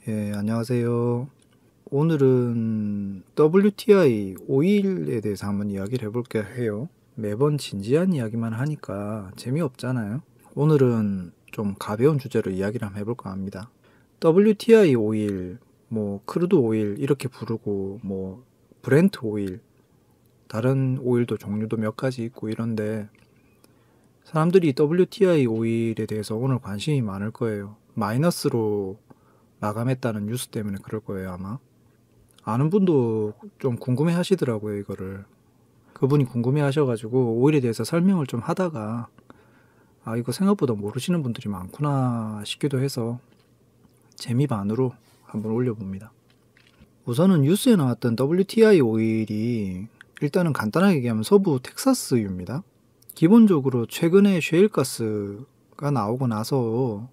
예, 안녕하세요. 오늘은 WTI 오일에 대해서 한번 이야기를 해볼까 해요. 매번 진지한 이야기만 하니까 재미없잖아요. 오늘은 좀 가벼운 주제로 이야기를 한번 해볼까 합니다. WTI 오일, 크루드 오일 이렇게 부르고, 브렌트 오일, 다른 오일도 종류도 몇 가지 있고 이런데 사람들이 WTI 오일에 대해서 오늘 관심이 많을 거예요. 마이너스로 마감했다는 뉴스 때문에 그럴 거예요, 아마. 아는 분도 좀 궁금해 하시더라고요, 이거를. 그분이 궁금해 하셔가지고 오일에 대해서 설명을 좀 하다가 이거 생각보다 모르시는 분들이 많구나 싶기도 해서 재미 반으로 한번 올려봅니다. 우선은 뉴스에 나왔던 WTI 오일이 일단은 간단하게 얘기하면 서부 텍사스유입니다. 기본적으로 최근에 셰일가스가 나오고 나서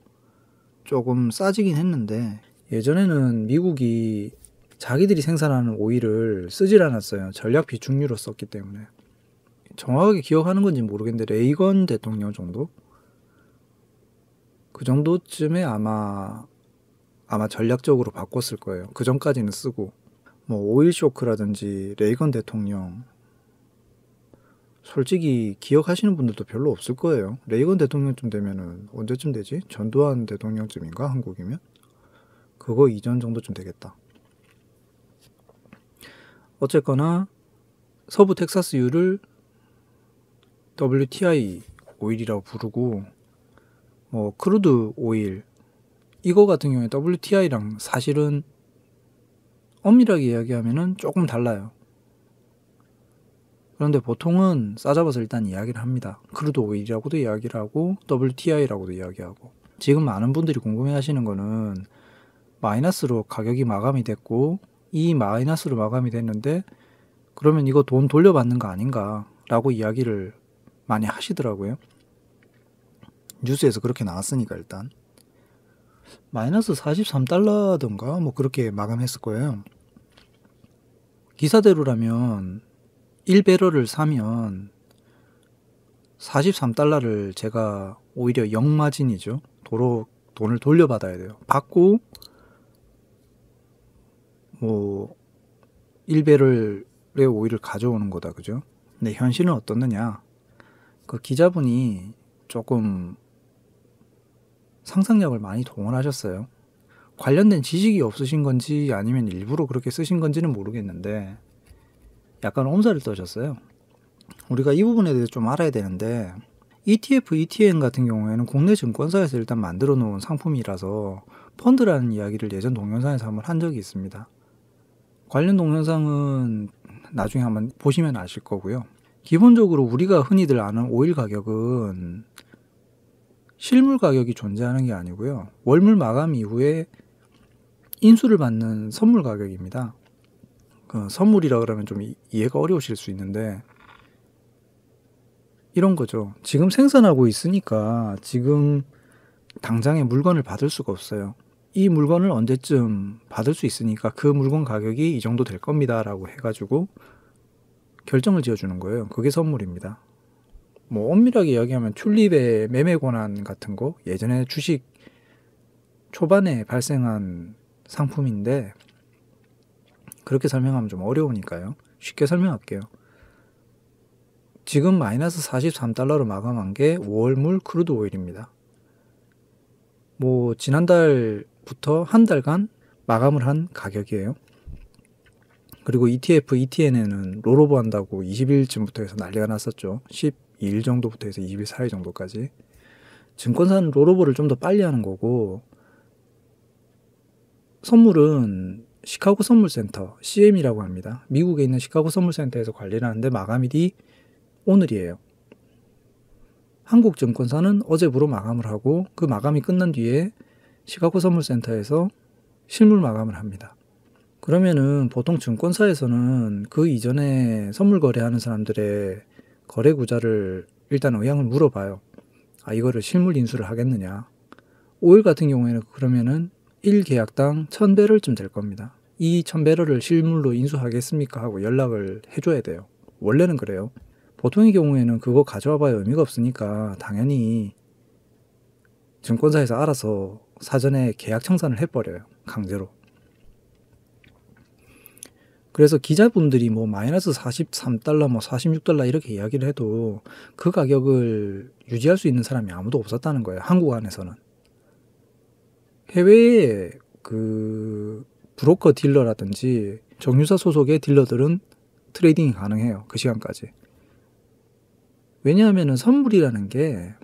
조금 싸지긴 했는데 예전에는 미국이 자기들이 생산하는 오일을 쓰질 않았어요. 전략 비축유로 썼기 때문에. 정확하게 기억하는 건지 모르겠는데 레이건 대통령 정도? 그 정도쯤에 아마 전략적으로 바꿨을 거예요. 그 전까지는 쓰고 오일 쇼크라든지 레이건 대통령 솔직히 기억하시는 분들도 별로 없을 거예요. 레이건 대통령쯤 되면은 언제쯤 되지? 전두환 대통령쯤인가? 한국이면? 그거 이전 정도쯤 되겠다. 어쨌거나 서부 텍사스유를 WTI 오일이라고 부르고 크루드 오일 이거 같은 경우에 WTI랑 사실은 엄밀하게 이야기하면은 조금 달라요. 그런데 보통은 싸잡아서 일단 이야기를 합니다. 크루드 오일이라고도 이야기를 하고 WTI라고도 이야기하고. 지금 많은 분들이 궁금해 하시는 거는 마이너스로 가격이 마감이 됐고 이 마이너스로 마감이 됐는데 그러면 이거 돈 돌려받는 거 아닌가 라고 이야기를 많이 하시더라고요. 뉴스에서 그렇게 나왔으니까 일단 마이너스 43달러던가 그렇게 마감했을 거예요. 기사대로라면 1배럴을 사면 43달러를 제가 오히려 영마진이죠. 도로 돈을 돌려받아야 돼요. 받고 1배럴의 오일을 가져오는 거다. 그죠? 근데 현실은 어떻느냐? 그 기자분이 조금 상상력을 많이 동원하셨어요. 관련된 지식이 없으신 건지 아니면 일부러 그렇게 쓰신 건지는 모르겠는데 약간 옴살을 떠셨어요. 우리가 이 부분에 대해서 좀 알아야 되는데 ETF, ETN 같은 경우에는 국내 증권사에서 일단 만들어 놓은 상품이라서 펀드라는 이야기를 예전 동영상에서 한번 한 적이 있습니다. 관련 동영상은 나중에 한번 보시면 아실 거고요. 기본적으로 우리가 흔히들 아는 오일 가격은 실물 가격이 존재하는 게 아니고요. 월물 마감 이후에 인수를 받는 선물 가격입니다. 그 선물이라 그러면 좀 이해가 어려우실 수 있는데 이런 거죠. 지금 생산하고 있으니까 지금 당장에 물건을 받을 수가 없어요. 이 물건을 언제쯤 받을 수 있으니까 그 물건 가격이 이 정도 될 겁니다 라고 해가지고 결정을 지어주는 거예요. 그게 선물입니다. 엄밀하게 이야기하면 튤립의 매매 권한 같은 거 예전에 주식 초반에 발생한 상품인데 그렇게 설명하면 좀 어려우니까요. 쉽게 설명할게요. 지금 마이너스 43달러로 마감한 게 5월물 크루드 오일입니다. 지난달부터 한 달간 마감을 한 가격이에요. 그리고 ETF, ETN에는 롤오버 한다고 20일쯤부터 해서 난리가 났었죠. 12일 정도부터 해서 24일 정도까지. 증권사는 롤오버를 좀 더 빨리 하는 거고 선물은 시카고 선물센터, CM이라고 합니다. 미국에 있는 시카고 선물센터에서 관리를 하는데 마감일이 오늘이에요. 한국 증권사는 어제부로 마감을 하고 그 마감이 끝난 뒤에 시카고 선물센터에서 실물 마감을 합니다. 그러면은 보통 증권사에서는 그 이전에 선물 거래하는 사람들의 거래 구자를 일단 의향을 물어봐요. 이거를 실물 인수를 하겠느냐. 오일 같은 경우에는 그러면은 1계약당 1000배럴쯤 될 겁니다. 이 1000배럴을 실물로 인수하겠습니까? 하고 연락을 해줘야 돼요. 원래는 그래요. 보통의 경우에는 그거 가져와 봐야 의미가 없으니까 당연히 증권사에서 알아서 사전에 계약 청산을 해버려요. 강제로. 그래서 기자분들이 뭐 마이너스 43달러, 뭐 46달러 이렇게 이야기를 해도 그 가격을 유지할 수 있는 사람이 아무도 없었다는 거예요. 한국 안에서는. 해외에 그 브로커 딜러라든지 정유사 소속의 딜러들은 트레이딩이 가능해요. 그 시간까지. 왜냐하면 선물이라는 게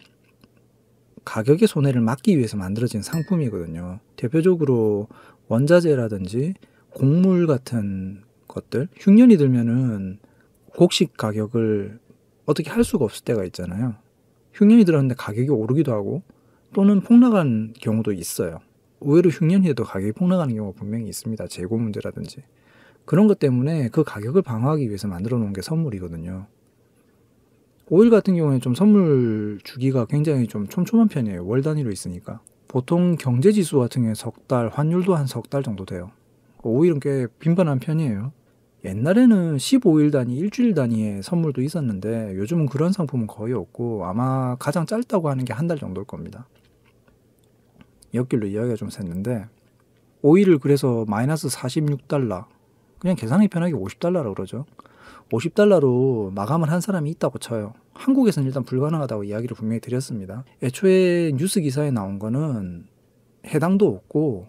가격의 손해를 막기 위해서 만들어진 상품이거든요. 대표적으로 원자재라든지 곡물 같은 것들, 흉년이 들면은 곡식 가격을 어떻게 할 수가 없을 때가 있잖아요. 흉년이 들었는데 가격이 오르기도 하고 또는 폭락한 경우도 있어요. 의외로 흉년이에도 가격이 폭락하는 경우가 분명히 있습니다. 재고 문제라든지. 그런 것 때문에 그 가격을 방어하기 위해서 만들어 놓은 게 선물이거든요. 오일 같은 경우에 좀 선물 주기가 굉장히 좀 촘촘한 편이에요. 월 단위로 있으니까. 보통 경제지수 같은 경우에 석 달, 환율도 한 석 달 정도 돼요. 오일은 꽤 빈번한 편이에요. 옛날에는 15일 단위, 일주일 단위의 선물도 있었는데 요즘은 그런 상품은 거의 없고 아마 가장 짧다고 하는 게 한 달 정도일 겁니다. 옆길로 이야기가 좀 샜는데 오일을 그래서 마이너스 46달러, 그냥 계산하기 편하게 50달러라고 그러죠. 50달러로 마감을 한 사람이 있다고 쳐요. 한국에서는 일단 불가능하다고 이야기를 분명히 드렸습니다. 애초에 뉴스 기사에 나온 거는 해당도 없고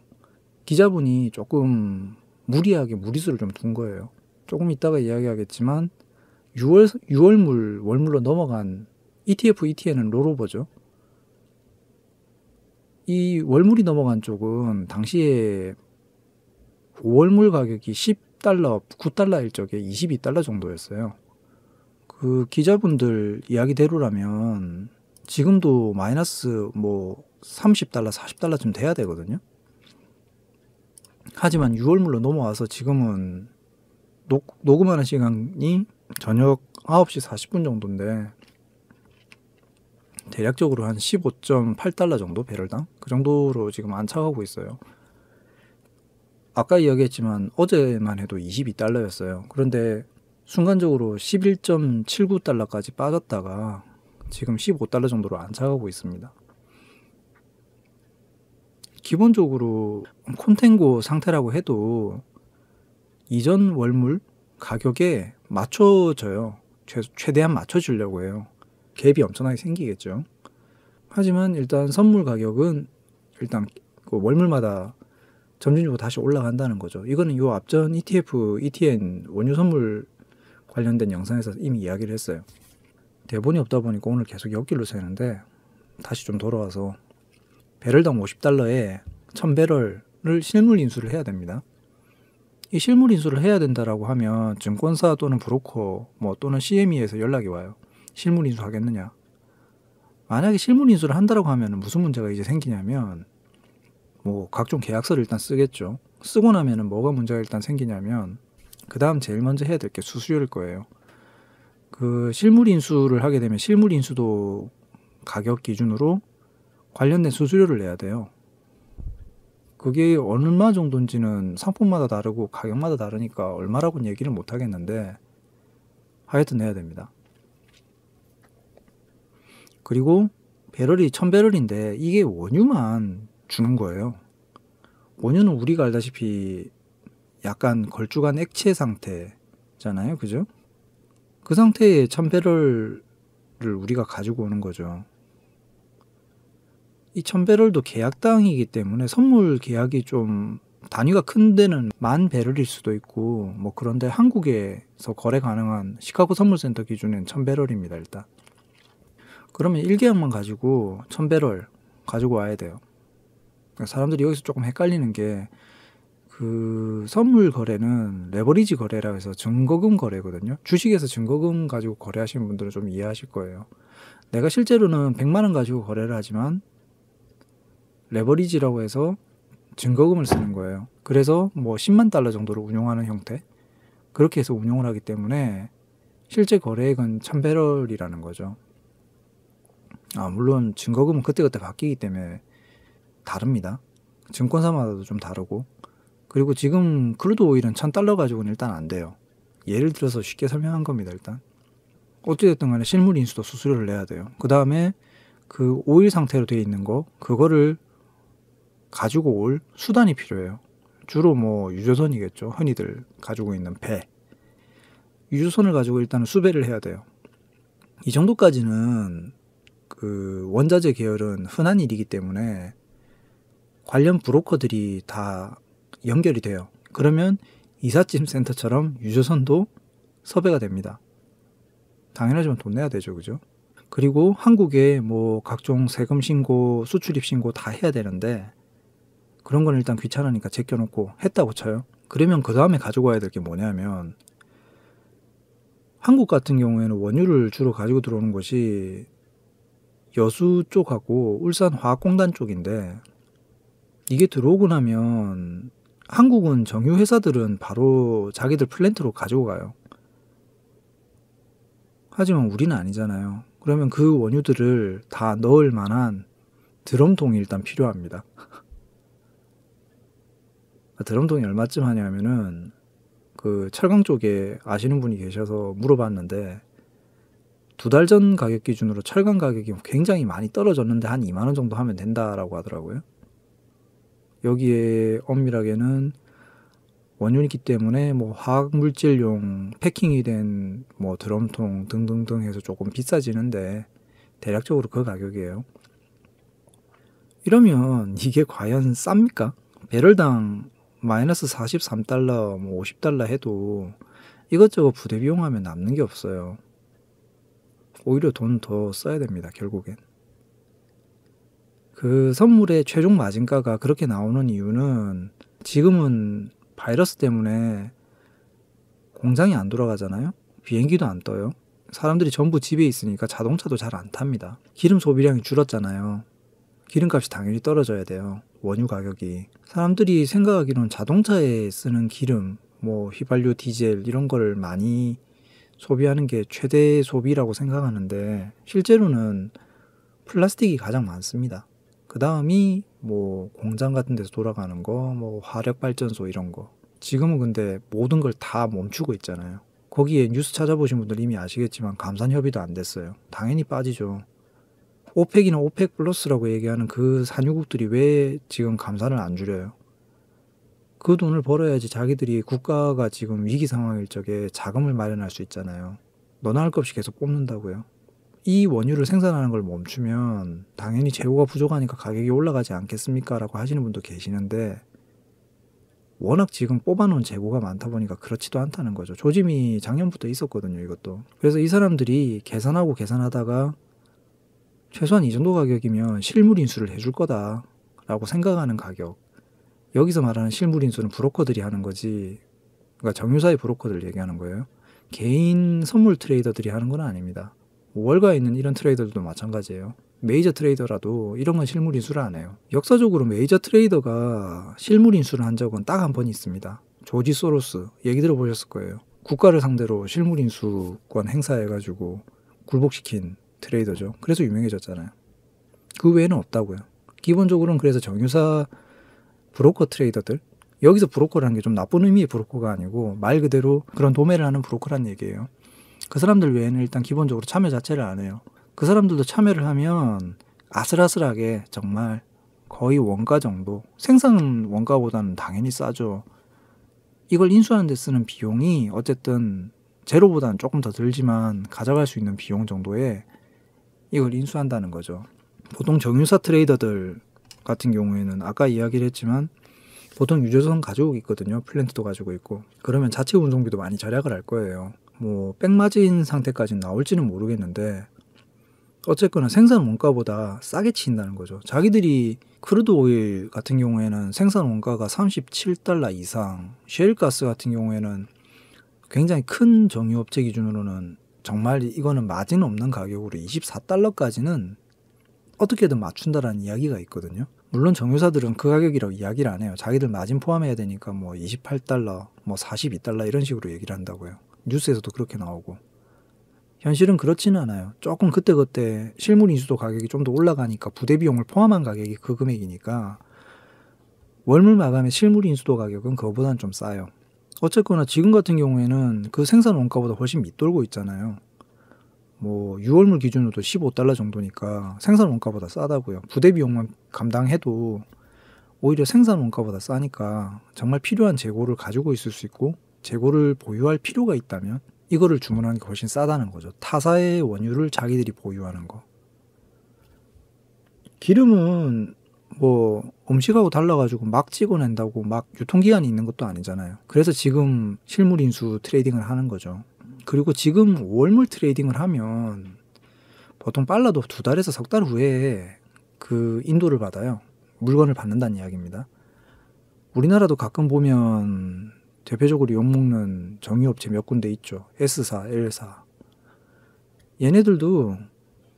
기자분이 조금 무리하게 무리수를 좀 둔 거예요. 조금 이따가 이야기하겠지만 6월물 월물로 넘어간 ETF, ETN은 롤오버죠. 이 월물이 넘어간 쪽은 당시에 5월물 가격이 10달러, 9달러일 적에 22달러 정도였어요. 그 기자분들 이야기대로라면 지금도 마이너스 뭐 30달러, 40달러쯤 돼야 되거든요. 하지만 6월물로 넘어와서 지금은 녹음하는 시간이 저녁 9시 40분 정도인데 대략적으로 한 15.8달러 정도 배럴당? 그 정도로 지금 안착하고 있어요. 아까 이야기했지만 어제만 해도 22달러였어요. 그런데 순간적으로 11.79달러까지 빠졌다가 지금 15달러 정도로 안착하고 있습니다. 기본적으로 콘텐고 상태라고 해도 이전 월물 가격에 맞춰져요. 최대한 맞춰주려고 해요. 갭이 엄청나게 생기겠죠. 하지만 일단 선물 가격은 일단 그 월물마다 점진적으로 다시 올라간다는 거죠. 이거는 요 앞전 ETF, ETN 원유 선물 관련된 영상에서 이미 이야기를 했어요. 대본이 없다 보니까 오늘 계속 옆길로 새는데 다시 좀 돌아와서 배럴당 50달러에 1000배럴을 실물 인수를 해야 됩니다. 이 실물 인수를 해야 된다라고 하면 증권사 또는 브로커 뭐 또는 CME에서 연락이 와요. 실물 인수하겠느냐. 만약에 실물 인수를 한다라고 하면 무슨 문제가 이제 생기냐면 뭐 각종 계약서를 일단 쓰겠죠. 쓰고 나면은 뭐가 문제가 일단 생기냐면 그 다음 제일 먼저 해야 될 게 수수료일 거예요. 그 실물 인수를 하게 되면 실물 인수도 가격 기준으로 관련된 수수료를 내야 돼요. 그게 얼마 정도인지는 상품마다 다르고 가격마다 다르니까 얼마라고는 얘기를 못 하겠는데 하여튼 내야 됩니다. 그리고 배럴이 1000배럴인데 이게 원유만 주는 거예요. 원유는 우리가 알다시피 약간 걸쭉한 액체 상태잖아요. 그죠? 그 상태의 1000배럴을 우리가 가지고 오는 거죠. 이 1000배럴도 계약당이기 때문에 선물 계약이 좀 단위가 큰 데는 10,000배럴일 수도 있고 뭐 그런데 한국에서 거래 가능한 시카고 선물센터 기준은 1000배럴입니다. 일단. 그러면 1계약만 가지고 1000배럴 가지고 와야 돼요. 사람들이 여기서 조금 헷갈리는 게 그 선물 거래는 레버리지 거래라 해서 증거금 거래거든요. 주식에서 증거금 가지고 거래하시는 분들은 좀 이해하실 거예요. 내가 실제로는 100만 원 가지고 거래를 하지만 레버리지라고 해서 증거금을 쓰는 거예요. 그래서 뭐 10만 달러 정도로 운용하는 형태, 그렇게 해서 운용을 하기 때문에 실제 거래액은 1000배럴이라는 거죠. 물론 증거금은 그때그때 바뀌기 때문에 다릅니다. 증권사마다도 좀 다르고. 그리고 지금 크루드 오일은 1000달러 가지고는 일단 안 돼요. 예를 들어서 쉽게 설명한 겁니다. 일단 어찌됐든 간에 실물 인수도 수수료를 내야 돼요. 그 다음에 그 오일 상태로 되어 있는 거, 그거를 가지고 올 수단이 필요해요. 주로 뭐 유조선이겠죠. 흔히들 가지고 있는 배. 유조선을 가지고 일단은 수배를 해야 돼요. 이 정도까지는 그 원자재 계열은 흔한 일이기 때문에 관련 브로커들이 다 연결이 돼요. 그러면 이삿짐 센터처럼 유조선도 섭외가 됩니다. 당연하지만 돈 내야 되죠, 그죠? 그리고 한국에 뭐 각종 세금 신고, 수출입 신고 다 해야 되는데 그런 건 일단 귀찮으니까 제껴놓고 했다고 쳐요. 그러면 그 다음에 가지고 와야 될 게 뭐냐면 한국 같은 경우에는 원유를 주로 가지고 들어오는 곳이 여수 쪽하고 울산 화학공단 쪽인데 이게 들어오고 나면 한국은 정유 회사들은 바로 자기들 플랜트로 가지고 가요. 하지만 우리는 아니잖아요. 그러면 그 원유들을 다 넣을 만한 드럼통이 일단 필요합니다. 드럼통이 얼마쯤 하냐면은 그 철강 쪽에 아시는 분이 계셔서 물어봤는데 2달 전 가격 기준으로 철강 가격이 굉장히 많이 떨어졌는데 한 2만 원 정도 하면 된다라고 하더라고요. 여기에 엄밀하게는 원유이기 때문에 뭐 화학물질용 패킹이 된 뭐 드럼통 등등등 해서 조금 비싸지는데 대략적으로 그 가격이에요. 이러면 이게 과연 쌉니까? 배럴당 마이너스 43달러, 뭐 50달러 해도 이것저것 부대 비용하면 남는 게 없어요. 오히려 돈 더 써야 됩니다, 결국엔. 그 선물의 최종 마진가가 그렇게 나오는 이유는 지금은 바이러스 때문에 공장이 안 돌아가잖아요. 비행기도 안 떠요. 사람들이 전부 집에 있으니까 자동차도 잘 안 탑니다. 기름 소비량이 줄었잖아요. 기름값이 당연히 떨어져야 돼요. 원유 가격이. 사람들이 생각하기로는 자동차에 쓰는 기름, 뭐 휘발유, 디젤 이런 걸 많이 소비하는 게 최대 소비라고 생각하는데 실제로는 플라스틱이 가장 많습니다. 그 다음이 뭐 공장 같은 데서 돌아가는 거, 뭐 화력발전소 이런 거. 지금은 근데 모든 걸 다 멈추고 있잖아요. 거기에 뉴스 찾아보신 분들 이미 아시겠지만 감산 협의도 안 됐어요. 당연히 빠지죠. 오펙이나 오펙 플러스라고 얘기하는 그 산유국들이 왜 지금 감산을 안 줄여요? 그 돈을 벌어야지 자기들이 국가가 지금 위기 상황일 적에 자금을 마련할 수 있잖아요. 너나 할 것 없이 계속 뽑는다고요. 이 원유를 생산하는 걸 멈추면 당연히 재고가 부족하니까 가격이 올라가지 않겠습니까? 라고 하시는 분도 계시는데 워낙 지금 뽑아놓은 재고가 많다 보니까 그렇지도 않다는 거죠. 조짐이 작년부터 있었거든요, 이것도. 그래서 이 사람들이 계산하고 계산하다가 최소한 이 정도 가격이면 실물 인수를 해줄 거다 라고 생각하는 가격. 여기서 말하는 실물 인수는 브로커들이 하는 거지, 그러니까 정유사의 브로커들 얘기하는 거예요. 개인 선물 트레이더들이 하는 건 아닙니다. 월가에 있는 이런 트레이더들도 마찬가지예요. 메이저 트레이더라도 이런 건 실물 인수를 안 해요. 역사적으로 메이저 트레이더가 실물 인수를 한 적은 딱 한 번 있습니다. 조지 소로스 얘기 들어보셨을 거예요. 국가를 상대로 실물 인수권 행사해가지고 굴복시킨 트레이더죠. 그래서 유명해졌잖아요. 그 외에는 없다고요. 기본적으로는 그래서 정유사 브로커 트레이더들, 여기서 브로커라는 게 좀 나쁜 의미의 브로커가 아니고 말 그대로 그런 도매를 하는 브로커란 얘기예요. 그 사람들 외에는 일단 기본적으로 참여 자체를 안 해요. 그 사람들도 참여를 하면 아슬아슬하게 정말 거의 원가 정도, 생산 원가보다는 당연히 싸죠. 이걸 인수하는 데 쓰는 비용이 어쨌든 제로보다는 조금 더 들지만 가져갈 수 있는 비용 정도에 이걸 인수한다는 거죠. 보통 정유사 트레이더들 같은 경우에는 아까 이야기를 했지만 보통 유조선 가지고 있거든요. 플랜트도 가지고 있고. 그러면 자체 운송비도 많이 절약을 할 거예요. 뭐 백마진 상태까지는 나올지는 모르겠는데 어쨌거나 생산 원가보다 싸게 친다는 거죠. 자기들이 크루드 오일 같은 경우에는 생산 원가가 37달러 이상, 셰일가스 같은 경우에는 굉장히 큰 정유업체 기준으로는 정말 이거는 마진 없는 가격으로 24달러까지는 어떻게든 맞춘다라는 이야기가 있거든요. 물론 정유사들은 그 가격이라고 이야기를 안 해요. 자기들 마진 포함해야 되니까 뭐 28달러, 뭐 42달러 이런 식으로 얘기를 한다고요. 뉴스에서도 그렇게 나오고. 현실은 그렇지는 않아요. 조금 그때그때 실물 인수도 가격이 좀 더 올라가니까 부대 비용을 포함한 가격이 그 금액이니까 월물 마감의 실물 인수도 가격은 그거보다는 좀 싸요. 어쨌거나 지금 같은 경우에는 그 생산 원가보다 훨씬 밑돌고 있잖아요. 뭐 6월물 기준으로도 15달러 정도니까 생산 원가보다 싸다고요. 부대 비용만 감당해도 오히려 생산 원가보다 싸니까 정말 필요한 재고를 가지고 있을 수 있고 재고를 보유할 필요가 있다면 이거를 주문하는 게 훨씬 싸다는 거죠. 타사의 원유를 자기들이 보유하는 거. 기름은 뭐 음식하고 달라가지고 막 찍어낸다고 막 유통기한이 있는 것도 아니잖아요. 그래서 지금 실물 인수 트레이딩을 하는 거죠. 그리고 지금 월물 트레이딩을 하면 보통 빨라도 2달에서 3달 후에 그 인도를 받아요. 물건을 받는다는 이야기입니다. 우리나라도 가끔 보면 대표적으로 욕먹는 정유업체 몇 군데 있죠. S사, L사. 얘네들도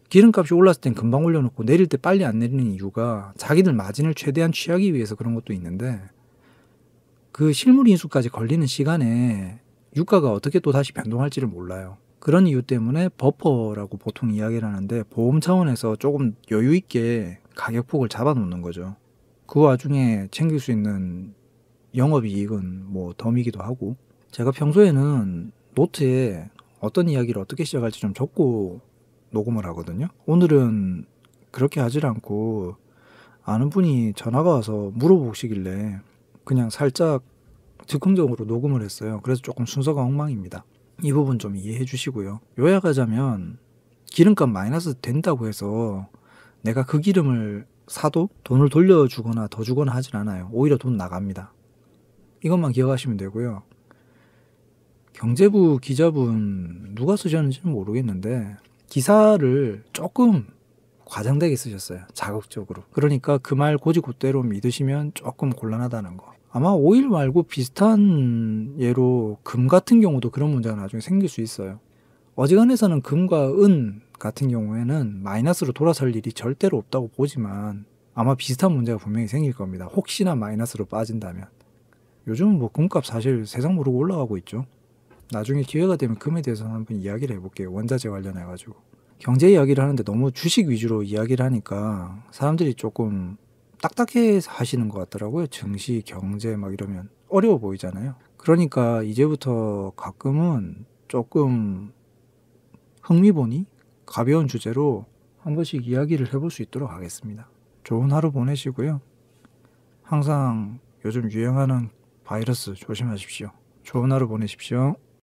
기름값이 올랐을 땐 금방 올려놓고 내릴 때 빨리 안 내리는 이유가 자기들 마진을 최대한 취하기 위해서 그런 것도 있는데 그 실물 인수까지 걸리는 시간에 유가가 어떻게 또 다시 변동할지를 몰라요. 그런 이유 때문에 버퍼라고 보통 이야기를 하는데 보험 차원에서 조금 여유 있게 가격폭을 잡아놓는 거죠. 그 와중에 챙길 수 있는 영업이익은 뭐 덤이기도 하고 제가 평소에는 노트에 어떤 이야기를 어떻게 시작할지 좀 적고 녹음을 하거든요. 오늘은 그렇게 하질 않고 아는 분이 전화가 와서 물어보시길래 그냥 살짝 즉흥적으로 녹음을 했어요. 그래서 조금 순서가 엉망입니다. 이 부분 좀 이해해 주시고요. 요약하자면 기름값 마이너스 된다고 해서 내가 그 기름을 사도 돈을 돌려주거나 더 주거나 하진 않아요. 오히려 돈 나갑니다. 이것만 기억하시면 되고요. 경제부 기자분 누가 쓰셨는지는 모르겠는데 기사를 조금 과장되게 쓰셨어요. 자극적으로. 그러니까 그 말 곧이곧대로 믿으시면 조금 곤란하다는 거. 아마 오일 말고 비슷한 예로 금 같은 경우도 그런 문제가 나중에 생길 수 있어요. 어지간해서는 금과 은 같은 경우에는 마이너스로 돌아설 일이 절대로 없다고 보지만 아마 비슷한 문제가 분명히 생길 겁니다. 혹시나 마이너스로 빠진다면. 요즘은 뭐 금값 사실 세상 모르고 올라가고 있죠. 나중에 기회가 되면 금에 대해서 한번 이야기를 해볼게요. 원자재 관련해가지고. 경제 이야기를 하는데 너무 주식 위주로 이야기를 하니까 사람들이 조금 딱딱해 하시는 것 같더라고요. 증시, 경제 막 이러면 어려워 보이잖아요. 그러니까 이제부터 가끔은 조금 흥미보니 가벼운 주제로 한 번씩 이야기를 해볼 수 있도록 하겠습니다. 좋은 하루 보내시고요. 항상 요즘 유행하는 바이러스 조심하십시오. 좋은 하루 보내십시오.